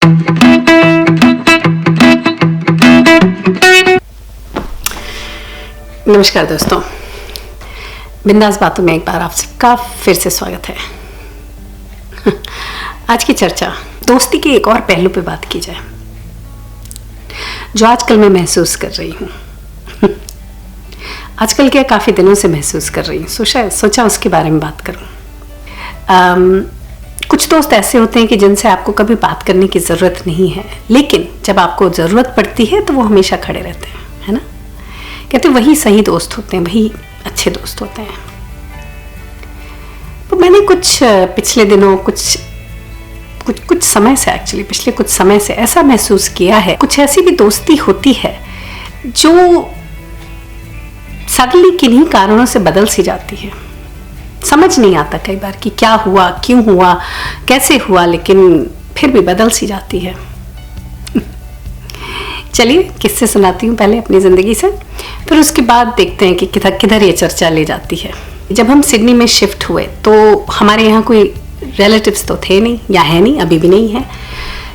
नमस्कार दोस्तों, बिंदास बातों में एक बार आप सबका फिर से स्वागत है। आज की चर्चा दोस्ती के एक और पहलू पे बात की जाए जो आजकल मैं महसूस कर रही हूँ। आजकल क्या काफ़ी दिनों से महसूस कर रही हूँ, सोचा उसके बारे में बात करूँ। कुछ दोस्त ऐसे होते हैं कि जिनसे आपको कभी बात करने की ज़रूरत नहीं है, लेकिन जब आपको ज़रूरत पड़ती है तो वो हमेशा खड़े रहते हैं, है ना। कहते हैं वही सही दोस्त होते हैं, वही अच्छे दोस्त होते हैं। तो मैंने कुछ पिछले दिनों कुछ समय से एक्चुअली पिछले कुछ समय से ऐसा महसूस किया है, कुछ ऐसी भी दोस्ती होती है जो सडनली किन्हीं कारणों से बदल सी जाती है। समझ नहीं आता कई बार कि क्या हुआ, क्यों हुआ, कैसे हुआ, लेकिन फिर भी बदल सी जाती है। चलिए किस्से सुनाती हूँ पहले अपनी ज़िंदगी से, फिर उसके बाद देखते हैं कि किधर ये चर्चा ले जाती है। जब हम सिडनी में शिफ्ट हुए तो हमारे यहाँ कोई रिलेटिव्स तो थे नहीं, या है नहीं, अभी भी नहीं है।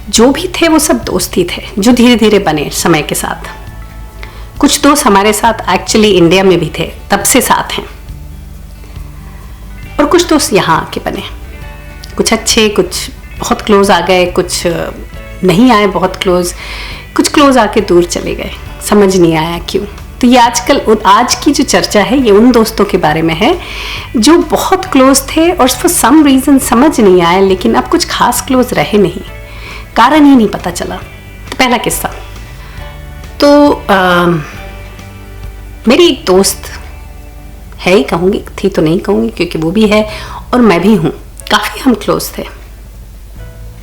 जो भी थे वो सब दोस्त ही थे जो धीरे धीरे बने समय के साथ। कुछ दोस्त हमारे साथ एक्चुअली इंडिया में भी थे, तब से साथ हैं, और कुछ दोस्त यहाँ आके बने। कुछ अच्छे, कुछ बहुत क्लोज आ गए, कुछ नहीं आए बहुत क्लोज, कुछ क्लोज आके दूर चले गए, समझ नहीं आया क्यों। तो ये आज की जो चर्चा है ये उन दोस्तों के बारे में है जो बहुत क्लोज थे और फॉर सम रीज़न समझ नहीं आया, लेकिन अब कुछ खास क्लोज रहे नहीं, कारण ही नहीं पता चला। तो पहला किस्सा, तो मेरी एक दोस्त है ही कहूँगी, थी तो नहीं कहूँगी क्योंकि वो भी है और मैं भी हूँ। काफ़ी हम क्लोज थे,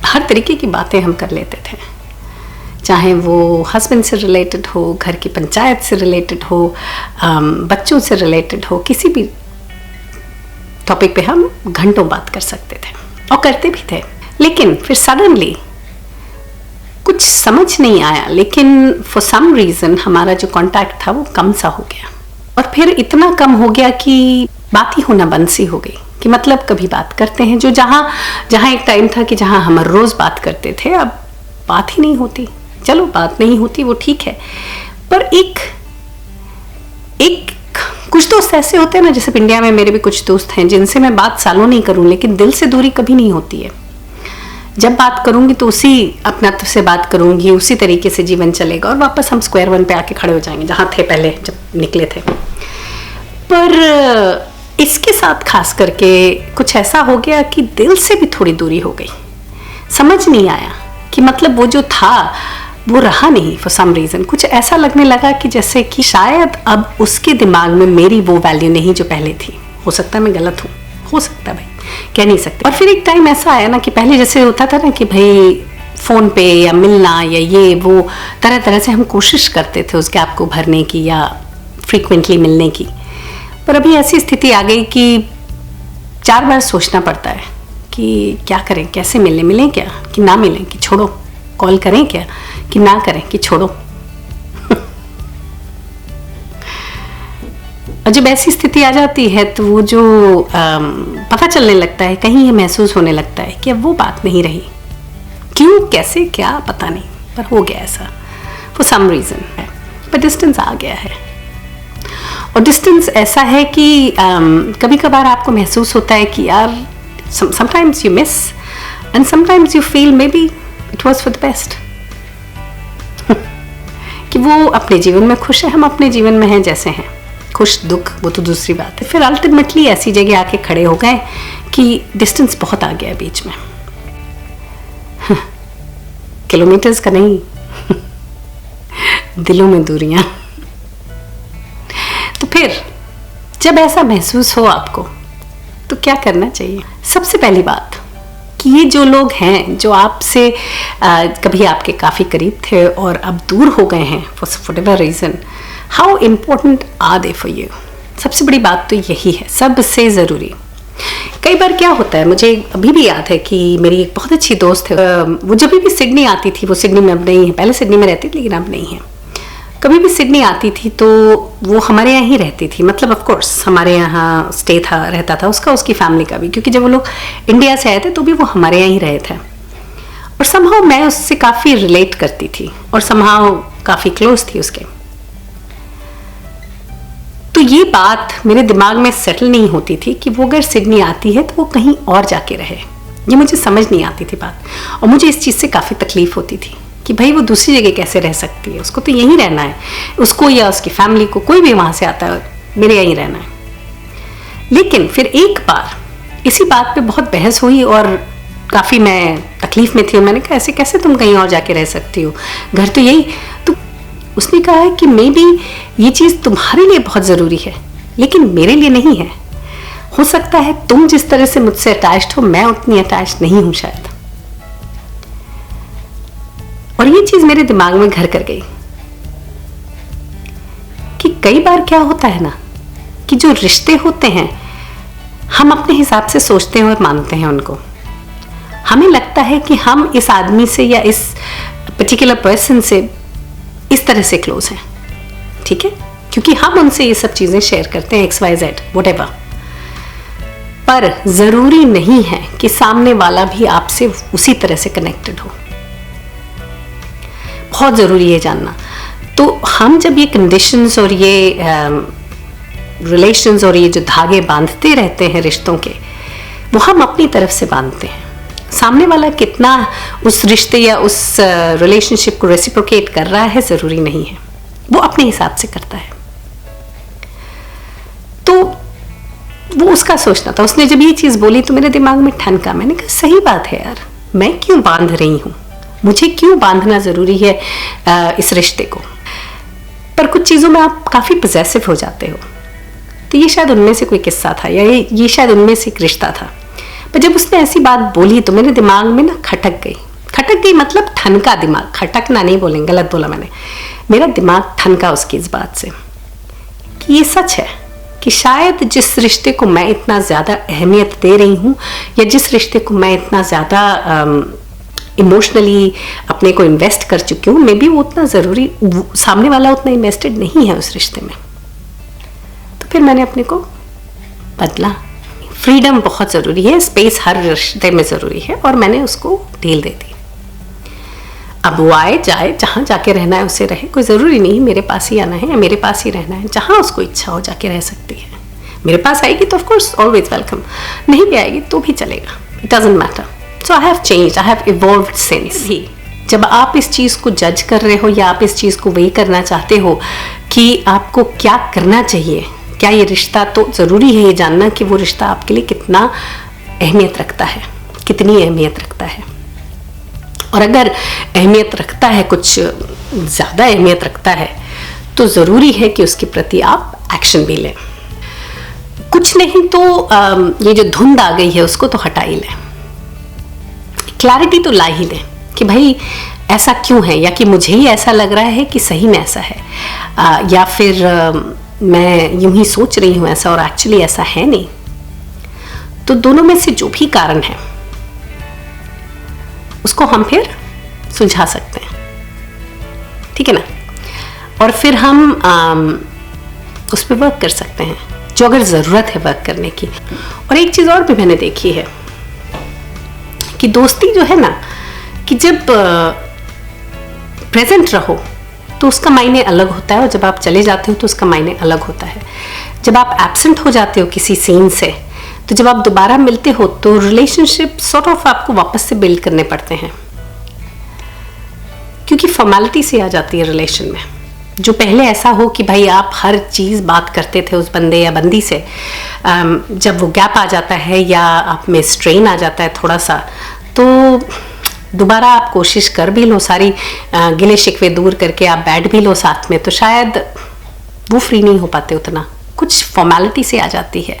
हर तरीके की बातें हम कर लेते थे, चाहे वो हस्बैंड से रिलेटेड हो, घर की पंचायत से रिलेटेड हो, बच्चों से रिलेटेड हो, किसी भी टॉपिक पे हम घंटों बात कर सकते थे और करते भी थे। लेकिन फिर सडनली कुछ समझ नहीं आया, लेकिन फॉर सम रीज़न हमारा जो कांटेक्ट था वो कम सा हो गया, और फिर इतना कम हो गया कि बात ही होना बंद सी हो गई। कि मतलब कभी बात करते हैं, जो जहाँ एक टाइम था कि जहाँ हम रोज़ बात करते थे, अब बात ही नहीं होती। चलो बात नहीं होती वो ठीक है, पर एक कुछ दोस्त ऐसे होते हैं ना, जैसे इंडिया में मेरे भी कुछ दोस्त हैं जिनसे मैं बात सालों नहीं करूं, लेकिन दिल से दूरी कभी नहीं होती है। जब बात करूंगी तो उसी अपनत्व से बात करूंगी, उसी तरीके से जीवन चलेगा और वापस हम स्क्वायर वन पे आके खड़े हो जाएंगे जहाँ थे पहले जब निकले थे। पर इसके साथ खास करके कुछ ऐसा हो गया कि दिल से भी थोड़ी दूरी हो गई। समझ नहीं आया कि मतलब वो जो था वो रहा नहीं फॉर सम रीज़न। कुछ ऐसा लगने लगा कि जैसे कि शायद अब उसके दिमाग में मेरी वो वैल्यू नहीं जो पहले थी। हो सकता है मैं गलत हूँ, हो सकता है भाई, कह नहीं सकते। और फिर एक टाइम ऐसा आया ना कि पहले जैसे होता था ना कि भाई फ़ोन पे या मिलना या ये वो तरह तरह से हम कोशिश करते थे उस गैप को भरने की या फ्रीक्वेंटली मिलने की। पर अभी ऐसी स्थिति आ गई कि 4 बार सोचना पड़ता है कि क्या करें, कैसे मिलें क्या, कि ना मिलें कि छोड़ो, कॉल करें क्या कि ना करें कि छोड़ो। और जब ऐसी स्थिति आ जाती है तो वो जो पता चलने लगता है, कहीं ये महसूस होने लगता है कि अब वो बात नहीं रही। क्यों, कैसे, क्या पता नहीं, पर हो गया ऐसा फॉर सम रीज़न है। पर डिस्टेंस आ गया है, और डिस्टेंस ऐसा है कि कभी कभार आपको महसूस होता है कि यार sometimes you miss and sometimes you feel maybe it was for the best। कि वो अपने जीवन में खुश है, हम अपने जीवन में हैं जैसे हैं, खुश दुख वो तो दूसरी बात है। फिर अल्टीमेटली ऐसी जगह आके खड़े हो गए कि डिस्टेंस बहुत आ गया है बीच में। किलोमीटर्स का नहीं, दिलों में दूरियां। तो फिर जब ऐसा महसूस हो आपको तो क्या करना चाहिए? सबसे पहली बात कि ये जो लोग हैं जो आपसे कभी आपके काफ़ी करीब थे और अब दूर हो गए हैं for whatever reason, how important are they for you? सबसे बड़ी बात तो यही है, सबसे ज़रूरी। कई बार क्या होता है, मुझे अभी भी याद है कि मेरी एक बहुत अच्छी दोस्त है, वो जब भी सिडनी आती थी, वो सिडनी में अब नहीं है, पहले सिडनी में रहती थी लेकिन अब नहीं है। कभी भी सिडनी आती थी तो वो हमारे यहाँ ही रहती थी, मतलब ऑफ कोर्स हमारे यहाँ स्टे रहता था उसका, उसकी फैमिली का भी, क्योंकि जब वो लोग इंडिया से आए थे तो भी वो हमारे यहाँ ही रहे थे। और समहाउ मैं उससे काफ़ी रिलेट करती थी और समहाउ काफ़ी क्लोज थी उसके। तो ये बात मेरे दिमाग में सेटल नहीं होती थी कि वो अगर सिडनी आती है तो वो कहीं और जाके रहे। ये मुझे समझ नहीं आती थी बात, और मुझे इस चीज़ से काफ़ी तकलीफ होती थी कि भाई वो दूसरी जगह कैसे रह सकती है, उसको तो यहीं रहना है, उसको या उसकी फैमिली को, कोई भी वहाँ से आता है, मेरे यहीं रहना है। लेकिन फिर एक बार इसी बात पे बहुत बहस हुई और काफ़ी मैं तकलीफ में थी, और मैंने कहा ऐसे कैसे तुम कहीं और जाके रह सकती हो, घर तो यही। तो उसने कहा है कि मे बी ये चीज़ तुम्हारे लिए बहुत ज़रूरी है लेकिन मेरे लिए नहीं है। हो सकता है तुम जिस तरह से मुझसे अटैच्ड हो मैं उतनी अटैच्ड नहीं हूं शायद। और ये चीज़ मेरे दिमाग में घर कर गई कि कई बार क्या होता है ना कि जो रिश्ते होते हैं हम अपने हिसाब से सोचते हैं और मानते हैं उनको। हमें लगता है कि हम इस आदमी से या इस पर्टिकुलर पर्सन से इस तरह से क्लोज हैं, ठीक है, क्योंकि हम उनसे ये सब चीजें शेयर करते हैं, XYZ व्हाटएवर। पर जरूरी नहीं है कि सामने वाला भी आपसे उसी तरह से कनेक्टेड हो। बहुत जरूरी है जानना। तो हम जब ये कंडीशंस और ये रिलेशंस और ये जो धागे बांधते रहते हैं रिश्तों के, वो हम अपनी तरफ से बांधते हैं। सामने वाला कितना उस रिश्ते या उस रिलेशनशिप को रेसिप्रोकेट कर रहा है जरूरी नहीं है, वो अपने हिसाब से करता है। तो वो उसका सोचना था। उसने जब ये चीज़ बोली तो मेरे दिमाग में ठनका। मैंने कहा सही बात है यार, मैं क्यों बांध रही हूँ, मुझे क्यों बांधना ज़रूरी है इस रिश्ते को। पर कुछ चीज़ों में आप काफ़ी पॉसेसिव हो जाते हो, तो ये शायद उनमें से कोई किस्सा था या ये शायद उनमें से एक रिश्ता था। पर जब उसने ऐसी बात बोली तो मेरे दिमाग में ना खटक गई, मतलब ठनका दिमाग, खटकना नहीं बोलेंगे, गलत बोला मैंने। मेरा दिमाग ठनका उसकी इस बात से कि ये सच है कि शायद जिस रिश्ते को मैं इतना ज़्यादा अहमियत दे रही हूँ या जिस रिश्ते को मैं इतना ज़्यादा इमोशनली अपने को इन्वेस्ट कर चुकी हूँ, मे बी वो उतना ज़रूरी, सामने वाला उतना इन्वेस्टेड नहीं है उस रिश्ते में। तो फिर मैंने अपने को बदला। फ्रीडम बहुत ज़रूरी है, स्पेस हर रिश्ते में ज़रूरी है, और मैंने उसको ढील दे दी। अब वो आए जाए, जहाँ जाके रहना है उसे रहे, कोई ज़रूरी नहीं मेरे पास ही आना है या मेरे पास ही रहना है। जहाँ उसको इच्छा हो जाके रह सकती है। मेरे पास आएगी तो ऑफ कोर्स ऑलवेज वेलकम, नहीं भी आएगी तो भी चलेगा, it doesn't matter. So I have changed, I have evolved since. जब आप इस चीज़ को जज कर रहे हो या आप इस चीज़ को वेई करना चाहते हो कि आपको क्या करना चाहिए, क्या ये रिश्ता, तो ज़रूरी है ये जानना कि वो रिश्ता आपके लिए कितना अहमियत रखता है, कितनी अहमियत रखता है। और अगर अहमियत रखता है, कुछ ज़्यादा अहमियत रखता है, तो ज़रूरी है कि उसके प्रति आप एक्शन भी लें। कुछ नहीं तो ये जो धुंध आ गई है उसको तो हटा ही लें, क्लैरिटी तो ला ही दें कि भाई ऐसा क्यों है, या कि मुझे ही ऐसा लग रहा है कि सही में ऐसा है, या फिर मैं यूं ही सोच रही हूं ऐसा और एक्चुअली ऐसा है नहीं। तो दोनों में से जो भी कारण है उसको हम फिर सुलझा सकते हैं, ठीक है ना। और फिर हम उस पर वर्क कर सकते हैं जो अगर ज़रूरत है वर्क करने की। और एक चीज़ और भी मैंने देखी है कि दोस्ती जो है ना, कि जब प्रेजेंट रहो तो उसका मायने अलग होता है, और जब आप चले जाते हो तो उसका मायने अलग होता है। जब आप एब्सेंट हो जाते हो किसी सीन से, तो जब आप दोबारा मिलते हो तो रिलेशनशिप सॉर्ट ऑफ आपको वापस से बिल्ड करने पड़ते हैं, क्योंकि फॉर्मेलिटी से आ जाती है रिलेशन में। जो पहले ऐसा हो कि भाई आप हर चीज़ बात करते थे उस बंदे या बंदी से, जब वो गैप आ जाता है या आप में स्ट्रेन आ जाता है थोड़ा सा, तो दोबारा आप कोशिश कर भी लो, सारी गिले शिकवे दूर करके आप बैठ भी लो साथ में, तो शायद वो फ्री नहीं हो पाते उतना, कुछ फॉर्मेलिटी से आ जाती है।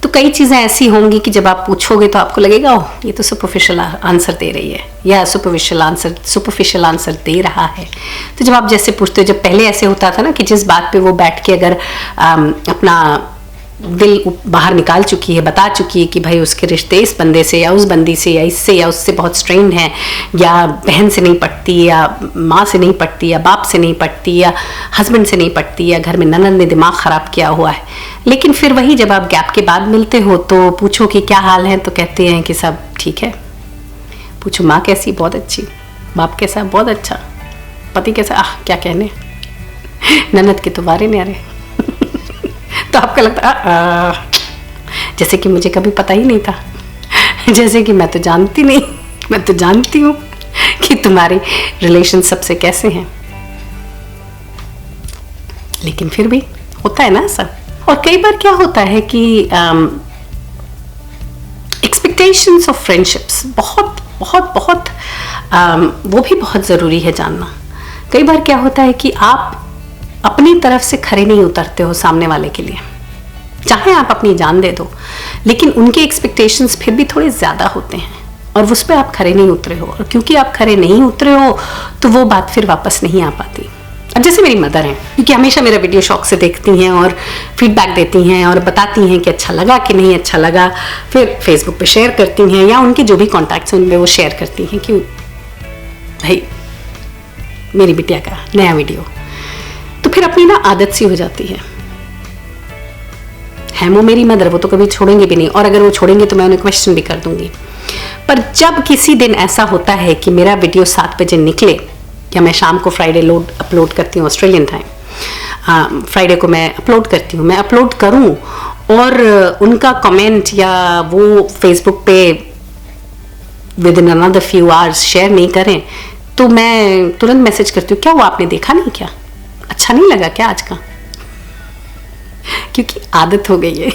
तो कई चीज़ें ऐसी होंगी कि जब आप पूछोगे तो आपको लगेगा ओह ये तो सुपरफिशियल आंसर दे रही है या सुपरफिशियल आंसर दे रहा है। तो जब आप जैसे पूछते हो, जब पहले ऐसे होता था ना कि जिस बात पे वो बैठ के अगर अपना दिल बाहर निकाल चुकी है, बता चुकी है कि भाई उसके रिश्ते इस बंदे से या उस बंदी से या इससे या उससे बहुत स्ट्रेन है, या बहन से नहीं पटती, या माँ से नहीं पटती, या बाप से नहीं पटती, या हस्बैंड से नहीं पटती, या घर में ननद ने दिमाग ख़राब किया हुआ है, लेकिन फिर वही जब आप गैप के बाद मिलते हो तो पूछो कि क्या हाल है, तो कहते हैं कि सब ठीक है। पूछो माँ कैसी, बहुत अच्छी, बाप कैसा, बहुत अच्छा, पति कैसा, क्या कहने, ननद के तो वारे नहीं आ रहे। तो आपका लगता जैसे कि मुझे कभी पता ही नहीं था, जैसे कि मैं तो जानती नहीं, मैं तो जानती हूँ कि तुम्हारे रिलेशन सबसे कैसे हैं। लेकिन फिर भी होता है ना ऐसा। और कई बार क्या होता है कि एक्सपेक्टेशंस ऑफ फ्रेंडशिप्स बहुत बहुत बहुत वो भी बहुत ज़रूरी है जानना। कई बार क्या होता है कि आप अपनी तरफ से खरे नहीं उतरते हो सामने वाले के लिए, चाहे आप अपनी जान दे दो, लेकिन उनके एक्सपेक्टेशंस फिर भी थोड़े ज़्यादा होते हैं और उस पर आप खरे नहीं उतरे हो, और क्योंकि आप खरे नहीं उतरे हो तो वो बात फिर वापस नहीं आ पाती। अब जैसे मेरी मदर हैं, क्योंकि हमेशा मेरा वीडियो शौक से देखती हैं और फीडबैक देती हैं और बताती हैं कि अच्छा लगा कि नहीं अच्छा लगा, फिर फेसबुक पे शेयर करती हैं या उनके जो भी कॉन्टैक्ट्स हैं उनमें वो शेयर करती हैं कि भाई मेरी बिटिया का नया वीडियो। तो फिर अपनी ना आदत सी हो जाती है वो मेरी मदर, वो तो कभी छोड़ेंगे भी नहीं, और अगर वो छोड़ेंगे तो मैं उन्हें क्वेश्चन भी कर दूंगी। पर जब किसी दिन ऐसा होता है कि मेरा वीडियो 7 बजे निकले, या मैं शाम को फ्राइडे अपलोड करती हूँ ऑस्ट्रेलियन टाइम, फ्राइडे को मैं अपलोड करती हूँ, मैं अपलोड करूँ और उनका कमेंट या वो फेसबुक पे with in another few hours share नहीं करें, तो मैं तुरंत मैसेज करती हूँ, क्या वो आपने देखा नहीं, क्या अच्छा नहीं लगा क्या आज का, क्योंकि आदत हो गई है।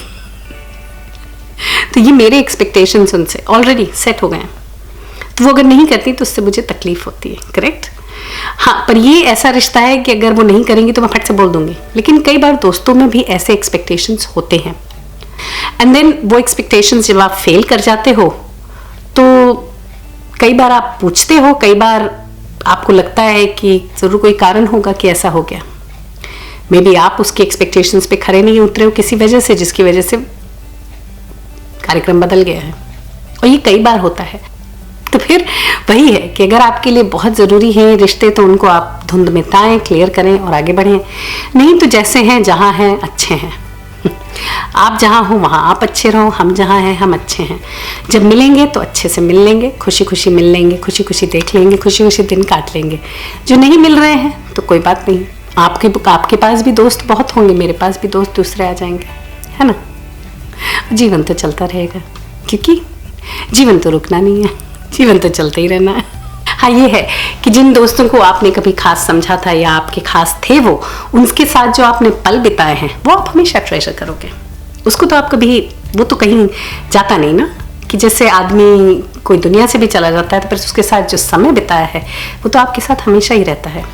तो ये मेरे एक्सपेक्टेशंस उनसे ऑलरेडी सेट हो गए हैं, तो वो अगर नहीं करती तो उससे मुझे तकलीफ होती है, करेक्ट। हाँ, पर ये ऐसा रिश्ता है कि अगर वो नहीं करेंगी तो मैं फट से बोल दूंगी। लेकिन कई बार दोस्तों में भी ऐसे एक्सपेक्टेशंस होते हैं, एंड देन वो एक्सपेक्टेशंस जब आप फेल कर जाते हो तो कई बार आप पूछते हो, कई बार आपको लगता है कि जरूर कोई कारण होगा कि ऐसा हो गया। मे बी आप उसके एक्सपेक्टेशंस पे खरे नहीं उतरे हो किसी वजह से, जिसकी वजह से कार्यक्रम बदल गया है, और ये कई बार होता है। तो फिर वही है कि अगर आपके लिए बहुत ज़रूरी है रिश्ते तो उनको आप धुंध मिटाएं, क्लियर करें और आगे बढ़ें। नहीं तो जैसे हैं, जहाँ हैं अच्छे हैं, आप जहाँ हो वहाँ आप अच्छे रहो, हम जहाँ हैं हम अच्छे हैं। जब मिलेंगे तो अच्छे से मिल लेंगे, खुशी खुशी मिल लेंगे, खुशी खुशी देख लेंगे, खुशी खुशी दिन काट लेंगे। जो नहीं मिल रहे हैं तो कोई बात नहीं, आपके पास भी दोस्त बहुत होंगे, मेरे पास भी दोस्त दूसरे आ जाएंगे, है ना। जीवन तो चलता रहेगा, क्योंकि जीवन तो रुकना नहीं है, जीवन तो चलते ही रहना है। हाँ, ये है कि जिन दोस्तों को आपने कभी खास समझा था या आपके खास थे वो, उनके साथ जो आपने पल बिताए हैं वो आप हमेशा ट्रेजर करोगे। उसको तो आप कभी, वो तो कहीं जाता नहीं ना, कि जैसे आदमी कोई दुनिया से भी चला जाता है तो फिर उसके साथ जो समय बिताया है वो तो आपके साथ हमेशा ही रहता है।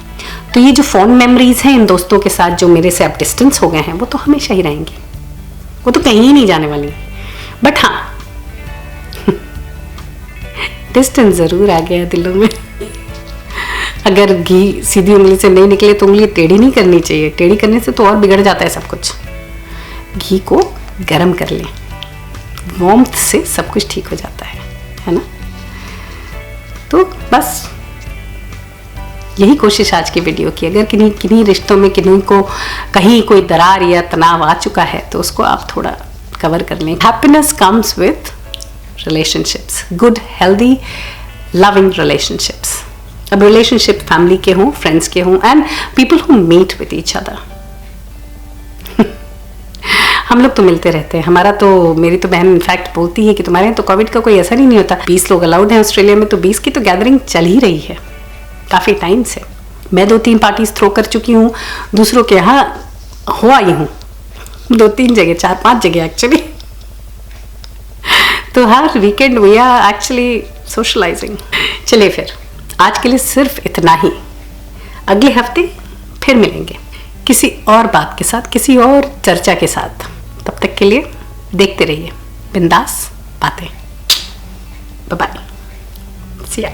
तो ये जो फोन मेमोरीज हैं इन दोस्तों के साथ जो मेरे से अब डिस्टेंस हो गए हैं, वो तो हमेशा ही रहेंगी, वो तो कहीं नहीं जाने वाली। बट हाँ, डिस्टेंस जरूर आ गया दिलों में। अगर घी सीधी उंगली से नहीं निकले तो उंगली टेढ़ी नहीं करनी चाहिए, टेढ़ी करने से तो और बिगड़ जाता है सब कुछ। घी को गर्म कर लें, वार्मथ से सब कुछ ठीक हो जाता है ना। तो बस यही कोशिश आज की वीडियो की। अगर किन्हीं रिश्तों में किन्हीं को कहीं कोई दरार या तनाव आ चुका है तो उसको आप थोड़ा कवर कर लें। Happiness comes with relationships, good healthy loving relationships. अब रिलेशनशिप फैमिली के हों, फ्रेंड्स के हों, and people who meet with each other. हम लोग तो मिलते रहते हैं। हमारा तो, मेरी तो बहन इनफैक्ट बोलती है कि तुम्हारे यहाँ तो कोविड का कोई असर ही नहीं होता। 20 लोग अलाउड हैं ऑस्ट्रेलिया में, तो 20 की तो गैदरिंग चल ही रही है काफ़ी टाइम से। मैं 2-3 पार्टीज थ्रो कर चुकी हूँ, दूसरों के यहाँ हो आई हूँ 2-3 जगह, 4-5 जगह एक्चुअली। तो हर weekend we are actually socialising. चलिए फिर आज के लिए सिर्फ इतना ही। अगले हफ्ते फिर मिलेंगे किसी और बात के साथ, किसी और चर्चा के साथ। तब तक के लिए देखते रहिए बिंदास बातें। Bye bye, see you.